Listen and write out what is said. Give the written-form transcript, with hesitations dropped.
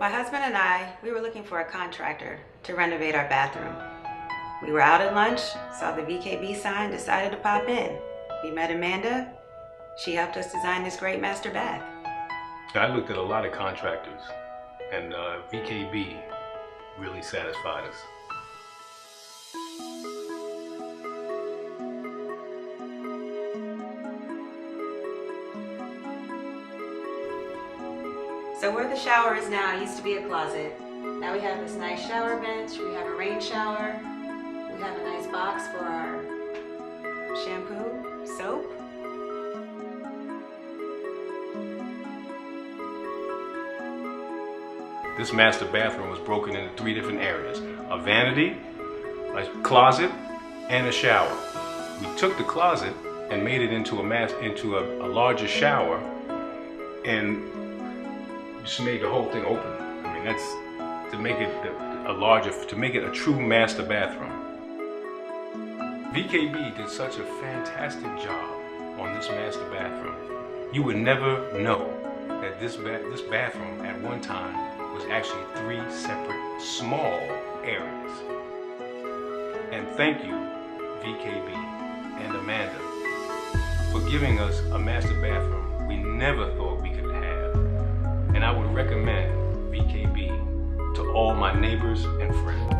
My husband and we were looking for a contractor to renovate our bathroom. We were out at lunch, saw the VKB sign, decided to pop in. We met Amanda. She helped us design this great master bath. I looked at a lot of contractors, and VKB really satisfied us. So where the shower is now used to be a closet. Now we have this nice shower bench, we have a rain shower, we have a nice box for our shampoo, soap. This master bathroom was broken into 3 different areas: a vanity, a closet, and a shower. We took the closet and made it into a larger shower, and just made the whole thing open. I mean, that's to make it to make it a true master bathroom. VKB did such a fantastic job on this master bathroom. You would never know that this bathroom at one time was actually 3 separate small areas. And thank you, VKB and Amanda, for giving us a master bathroom we never thought we could have. And I would recommend VKB to all my neighbors and friends.